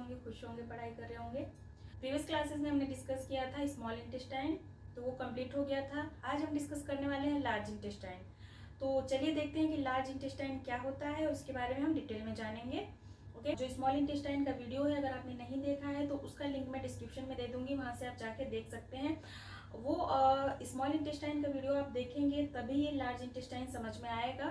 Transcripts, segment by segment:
होंगे, खुश होंगे, पढ़ाई कर रहे होंगे। प्रीवियस क्लासेस में हमने डिस्कस किया था स्मॉल इंटेस्टाइन, तो वो कंप्लीट हो गया था। आज हम डिस्कस करने वाले हैं लार्ज इंटेस्टाइन। तो चलिए देखते हैं कि लार्ज इंटेस्टाइन क्या होता है, उसके बारे में हम डिटेल में जानेंगे। ओके, जो स्मॉल इंटेस्टाइन का वीडियो है, अगर आपने नहीं देखा है तो उसका लिंक मैं डिस्क्रिप्शन में दे दूंगी, वहां से आप जाके देख सकते हैं। वो स्मॉल इंटेस्टाइन का वीडियो आप देखेंगे तभी ये लार्ज इंटेस्टाइन समझ में आएगा,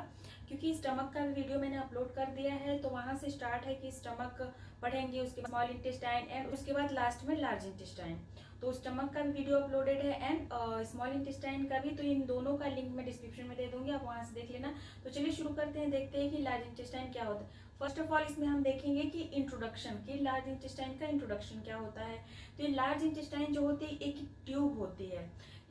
क्योंकि स्टमक का वीडियो मैंने अपलोड कर दिया है, तो वहां से स्टार्ट है कि स्टमक पढ़ेंगे, उसके बाद स्मॉल इंटेस्टाइन एंड उसके बाद लास्ट में लार्ज इंटेस्टाइन। तो स्टमक का भी वीडियो अपलोडेड है एंड स्मॉल इंटेस्टाइन का भी, तो इन दोनों का लिंक मैं डिस्क्रिप्शन में दे दूंगी, आप वहां से देख लेना। तो चलिए शुरू करते हैं, देखते हैं कि लार्ज इंटेस्टाइन क्या होता है। फर्स्ट ऑफ ऑल इसमें हम देखेंगे कि इंट्रोडक्शन, कि लार्ज इंटेस्टाइन का इंट्रोडक्शन क्या होता है। तो ये लार्ज इंटेस्टाइन जो होती है एक ट्यूब होती है,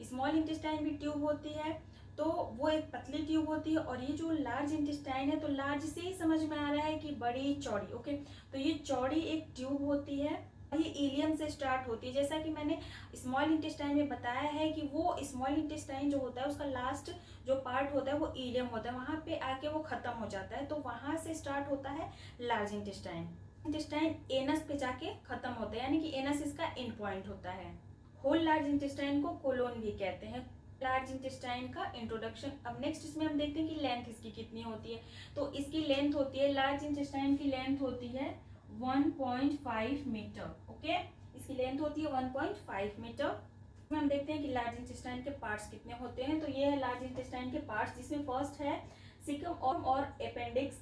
स्मॉल इंटेस्टाइन भी ट्यूब होती है, तो वो एक पतली ट्यूब होती है। और ये जो लार्ज इंटेस्टाइन है, तो लार्ज से ही समझ में आ रहा है कि बड़ी चौड़ी। ओके, तो ये चौड़ी एक ट्यूब होती है, ये इलियम से स्टार्ट होती है। जैसा कि मैंने स्मॉल इंटेस्टाइन में बताया है कि वो स्मॉल इंटेस्टाइन जो होता है उसका लास्ट जो पार्ट होता है वो इलियम होता है, वहां पे आके वो खत्म हो जाता है, तो वहां से स्टार्ट होता है लार्ज इंटेस्टाइन। इंटेस्टाइन एनस पे जाके खत्म होता है, यानी कि एनस इसका एंड पॉइंट होता है। होल लार्ज इंटेस्टाइन को कोलोन भी कहते हैं। लार्ज इंटेस्टाइन का इंट्रोडक्शन। अब नेक्स्ट इसमें हम देखते हैं कि लेंथ इसकी कितनी होती है। तो इसकी लेंथ होती है, लार्ज इंटेस्टाइन की लेंथ होती है 1.5 मीटर। ओके, इसकी लेंथ होती है 1.5 मीटर। हम देखते हैं कि लार्ज इंटेस्टाइन के पार्ट्स कितने होते हैं। तो ये है लार्ज इंटेस्टाइन के पार्ट्स, जिसमें फर्स्ट है सीकम और अपेंडिक्स,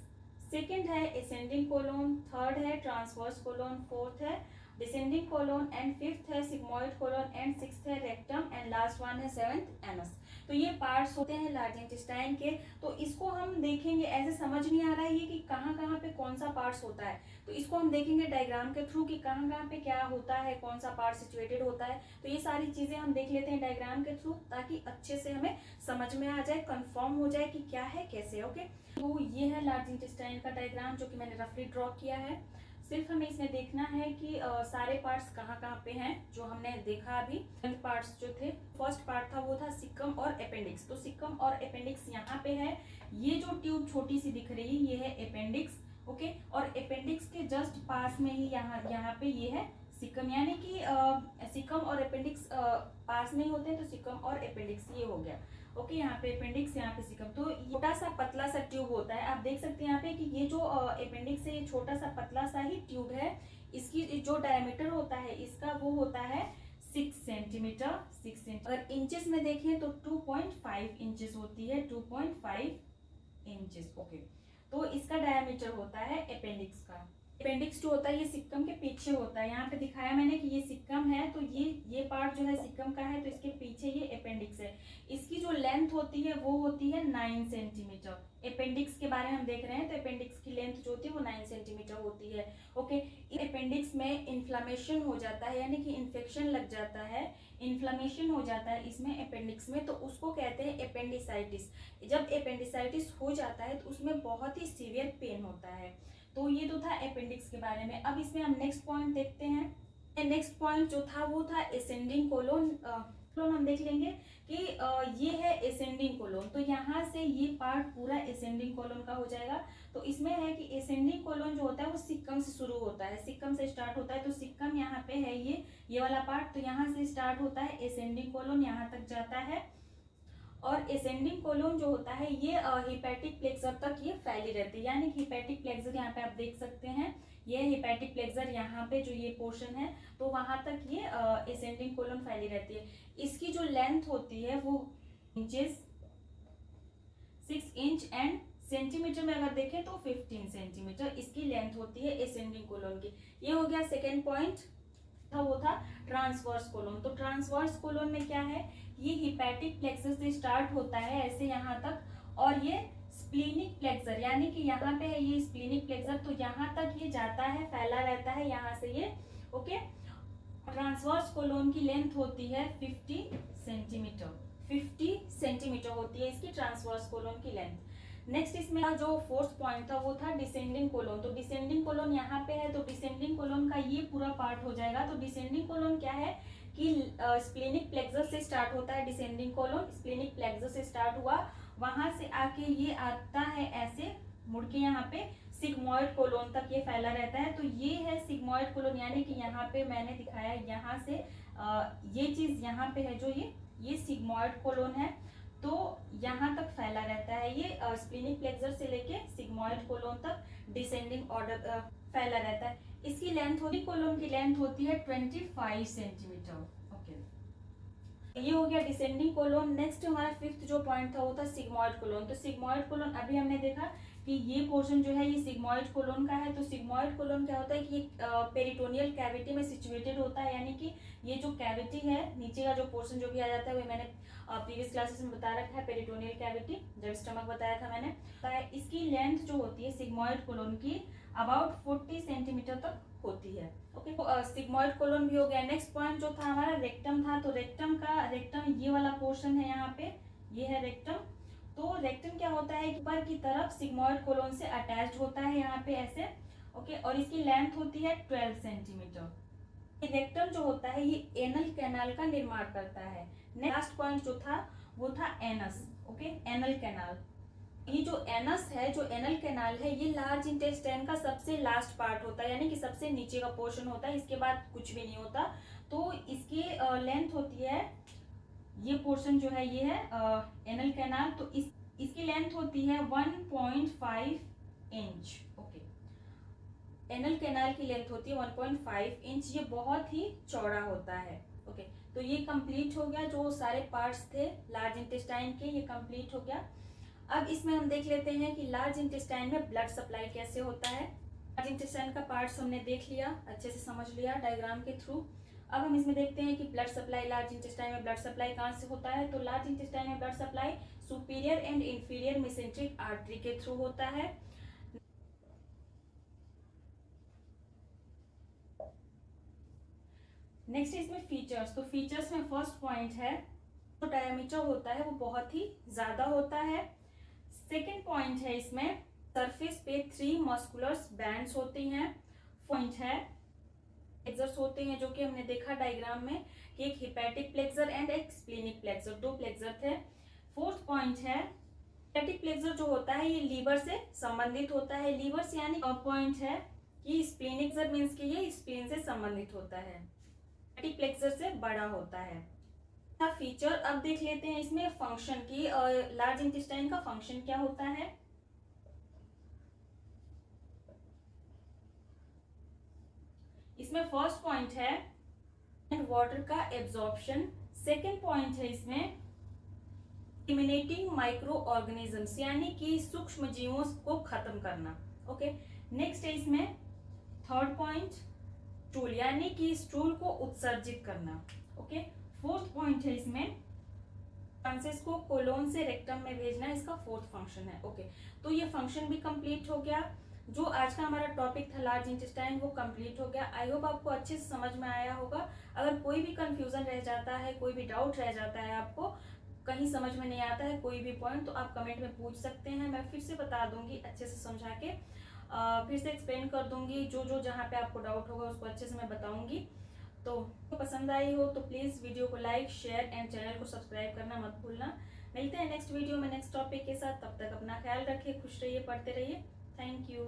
सेकंड है असेंडिंग कोलोन, थर्ड है ट्रांसवर्स कोलोन, फोर्थ है डिसेंडिंग कोलोन एंड फिफ्थ है सिग्मोइड कोलोन एंड सिक्स्थ है रेक्टम एंड लास्ट वन है सेवेंथ एनस। तो ये पार्ट्स होते हैं लार्ज इंटेस्टाइन के। तो इसको हम देखेंगे, ऐसे समझ नहीं आ रहा है ये कि कहाँ कहाँ पे कौन सा पार्ट्स होता है, तो इसको हम देखेंगे डायग्राम के थ्रू कि कहाँ कहाँ पे क्या होता है, कौन सा पार्ट सिचुएटेड होता है। तो ये सारी चीजें हम देख लेते हैं डायग्राम के थ्रू, ताकि अच्छे से हमें समझ में आ जाए, कंफर्म हो जाए कि क्या है कैसे। ओके, तो ये है लार्ज इंटेस्टाइन का डायग्राम, जो कि मैंने रफली ड्रॉ किया है। सिर्फ हमें इसमें देखना है कि सारे पार्ट्स कहाँ कहाँ पे हैं, जो हमने देखा अभी। पार्ट्स जो थे, फर्स्ट पार्ट था वो था सिक्कम और अपेंडिक्स। तो सिक्कम और अपेंडिक्स यहाँ पे है, ये जो ट्यूब छोटी सी दिख रही है ये है अपेंडिक्स। ओके, और अपेंडिक्स के जस्ट पास में ही यहाँ पे ये है सिक्कम, यानी कि सिक्कम और अपेंडिक्स पास में ही होते हैं, तो सिक्कम और अपेंडिक्स ये हो गया। ओके, यहाँ पे अपेंडिक्स, यहाँ पे सिक्कम। तो छोटा सा पतला सा ट्यूब होता है, आप देख सकते हैं यहाँ पे कि ये जो अपेंडिक्स है ये छोटा सा पतला सा ही ट्यूब है। इसकी जो डायमीटर होता है इसका वो होता है 6 सेंटीमीटर। 6 सेंटीमीटर। अगर इंचेस में देखें तो 2.5 इंचेस होती है, 2.5 इंचेस। ओके, तो इसका डायमीटर होता है अपेंडिक्स का। अपेंडिक्स जो होता है ये सिक्कम के पीछे होता है, यहाँ पे दिखाया मैंने कि ये सिक्कम है, तो ये पार्ट जो है सिक्कम का है, तो इसके पीछे ये अपेंडिक्स है। इसकी जो लेंथ होती है वो होती है 9 सेंटीमीटर। अपेंडिक्स के बारे में हम देख रहे हैं, तो अपेंडिक्स की लेंथ जो होती है वो 9 सेंटीमीटर होती है। ओके, अपेंडिक्स में इन्फ्लामेशन हो जाता है, यानी कि इन्फेक्शन लग जाता है, इन्फ्लामेशन हो जाता है इसमें अपेंडिक्स में, तो उसको कहते हैं अपेंडिसाइटिस। जब अपेंडिसाइटिस हो जाता है तो उसमें बहुत ही सीवियर पेन होता है। तो ये तो था अपेंडिक्स के बारे में। अब इसमें हम नेक्स्ट पॉइंट देखते हैं। नेक्स्ट पॉइंट जो था वो था असेंडिंग कोलोन। हम देख लेंगे कि ये है असेंडिंग कोलोन, तो यहाँ से ये पार्ट पूरा असेंडिंग कोलोन का हो जाएगा। तो इसमें है कि असेंडिंग कोलोन जो होता है वो सिक्कम से शुरू होता है, सिक्कम से स्टार्ट होता है। तो सिक्कम यहाँ पे है ये वाला पार्ट, तो यहाँ से स्टार्ट होता है असेंडिंग कोलोन, यहाँ तक जाता है। और असेंडिंग कोलोन जो होता है ये हिपैटिक प्लेक्सर तक ये फैली रहती है, यानी कि हिपैटिक प्लेक्सर यहाँ पे आप देख सकते हैं, ये हिपैटिक प्लेक्सर यहाँ पे जो ये पोर्शन है, तो वहां तक ये असेंडिंग कोलोन फैली रहती है। इसकी जो लेंथ होती है वो इंचेस 6 इंच एंड सेंटीमीटर में अगर देखें तो 15 सेंटीमीटर इसकी लेंथ होती है असेंडिंग कोलोन की। ये हो गया सेकेंड पॉइंट, वो था ट्रांसवर्स कोलोन। तो ट्रांसवर्स कोलोन में क्या है, ये हिपैटिक प्लेक्सर से स्टार्ट होता है ऐसे यहाँ तक, और ये स्प्लीनिक प्लेक्सर, यानी कि यहाँ पे है ये स्प्लीनिक प्लेक्सर, तो यहाँ तक ये जाता है, फैला रहता है यहाँ से ये। ओके, ट्रांसवर्स कोलोन की लेंथ होती है 50 सेंटीमीटर। 50 सेंटीमीटर होती है इसकी ट्रांसवर्स कोलोन की लेंथ। नेक्स्ट इसमें जो फोर्थ पॉइंट था वो था डिसेंडिंग कोलोन। तो डिसेंडिंग कोलोन यहाँ पे है, तो डिसेंडिंग कोलोन का ये पूरा पार्ट हो जाएगा। तो डिसेंडिंग कोलोन क्या है कि स्प्लेनिक प्लेक्सर से स्टार्ट होता है डिसेंडिंग कोलोन, स्प्लेनिक प्लेक्सर से स्टार्ट हुआ, वहां से आके ये आता है ऐसे मुड़ के यहाँ पे सिग्मॉइड कोलोन तक ये फैला रहता है। तो ये है सिग्मॉइड कोलोन, यानी कि यहाँ पे मैंने दिखाया यहाँ से ये चीज यहाँ पे है जो ये सिग्मॉइड कोलोन है, तो यहाँ तक फैला रहता है ये स्प्लीनिक प्लेक्सर से लेके सिग्मॉइड कोलोन तक डिसेंडिंग ऑर्डर फैला रहता है। इसकी लेंथ होती कोलोन की लेंथ होती है 25 सेंटीमीटर। ओके, ये हो गया डिसेंडिंग कोलोन। नेक्स्ट हमारा फिफ्थ जो पॉइंट था वो था सिग्मॉइड कोलोन। तो सिग्मॉइड कोलोन अभी हमने देखा कि ये पोर्शन जो है ये सिग्मॉइड कोलोन का है। तो सिग्मॉइड कोलोन क्या होता है कि ये पेरिटोनियल कैविटी में सिचुएटेड होता है, यानी कि ये जो कैविटी है नीचे का जो पोर्शन जो भी आ जाता है वो मैंने प्रीवियस क्लासेस में बता रखा है, पेरिटोनियल कैविटी जब स्टमक बताया था मैंने। इसकी लेंथ जो होती है सिग्मॉइड कोलोन की अबाउट 40 सेंटीमीटर तक होती है। ओके, सिग्मॉइड कोलोन भी हो गया। नेक्स्ट पॉइंट जो था हमारा रेक्टम था। तो रेक्टम ये वाला पोर्शन है, यहाँ पे ये है रेक्टम। तो रेक्टम क्या होता है, ऊपर की तरफ सिग्मॉइड कोलोन से अटैच्ड होता है यहाँ पे ऐसे। ओके, और इसकी लेंथ होती है 12 सेंटीमीटर। रेक्टम जो होता है ये एनल कैनाल का निर्माण करता है। लास्ट पॉइंट जो था वो था एनस। Okay, anal canal. ये जो एनस है, जो एनल कैनाल है, ये लार्ज इंटेस्टाइन का सबसे लास्ट पार्ट होता है, यानी कि सबसे नीचे का पोर्शन होता है, इसके बाद कुछ भी नहीं होता। तो इसकी लेंथ होती है, ये पोर्शन जो है ये है एनल कैनाल। तो इसकी लेंथ होती है 1.5 इंच। ओके, एनल कैनाल की लेंथ होती है 1.5 इंच। ये बहुत ही चौड़ा होता है। ओके, तो ये कंप्लीट हो गया, जो सारे पार्ट्स थे लार्ज इंटेस्टाइन के ये कंप्लीट हो गया। अब इसमें हम देख लेते हैं कि लार्ज इंटेस्टाइन में ब्लड सप्लाई कैसे होता है। लार्ज इंटेस्टाइन का पार्ट्स हमने देख लिया, अच्छे से समझ लिया डायग्राम के थ्रू। अब हम इसमें देखते हैं कि ब्लड सप्लाई, लार्ज इंटेस्टाइन में ब्लड सप्लाई कहाँ से होता है। तो लार्ज इंटेस्टाइन में blood supply superior and inferior mesenteric artery के थ्रू होता है। नेक्स्ट इसमें फीचर्स। तो फीचर्स में फर्स्ट पॉइंट है जो डायमीटर होता है वो बहुत ही ज्यादा होता है। सेकेंड पॉइंट है इसमें सरफेस पे 3 मस्कुलर बैंड्स होती हैं। पॉइंट है प्लेक्सर्स होते हैं, जो कि हमने देखा डायग्राम में कि एक हिपैटिक प्लेक्सर एंड एक स्प्लीनिक प्लेक्सर, 2 प्लेक्सर थे। फोर्थ पॉइंट है हिपैटिक प्लेक्सर जो होता है ये लीवर से संबंधित होता है। लीवर से यानी पॉइंट है कि स्प्लीनिक प्लेक्सर मीन्स कि ये स्प्लीन से संबंधित होता है, हिपैटिक प्लेक्सर से बड़ा होता है। फीचर अब देख लेते हैं इसमें फंक्शन की, लार्ज इंटेस्टाइन का फंक्शन क्या होता है। इसमें फर्स्ट पॉइंट है वाटर का एब्जॉर्प्शन। सेकेंड पॉइंट है इसमें एलिमिनेटिंग माइक्रो ऑर्गेनिजम्स, यानी कि सूक्ष्म जीवों को खत्म करना। ओके, नेक्स्ट है इसमें थर्ड पॉइंट स्टूल, यानी कि स्टूल को उत्सर्जित करना। ओके, फोर्थ पॉइंट है इसमें फंसेस को कोलोन से रेक्टम में भेजना, इसका फोर्थ फंक्शन है। ओके, तो ये फंक्शन भी कंप्लीट हो गया। जो आज का हमारा टॉपिक था लार्ज इंटेस्टाइन वो कंप्लीट हो गया। आई होप आपको अच्छे से समझ में आया होगा। अगर कोई भी कंफ्यूजन रह जाता है, कोई भी डाउट रह जाता है, आपको कहीं समझ में नहीं आता है कोई भी पॉइंट, तो आप कमेंट में पूछ सकते हैं। मैं फिर से बता दूंगी अच्छे से समझा के, फिर से एक्सप्लेन कर दूंगी। जो जहाँ पे आपको डाउट होगा उसको अच्छे से मैं बताऊंगी। तो पसंद आई हो तो प्लीज़ वीडियो को लाइक, शेयर एंड चैनल को सब्सक्राइब करना मत भूलना। मिलते हैं नेक्स्ट वीडियो में नेक्स्ट टॉपिक के साथ। तब तक अपना ख्याल रखिए, खुश रहिए, पढ़ते रहिए। Thank you.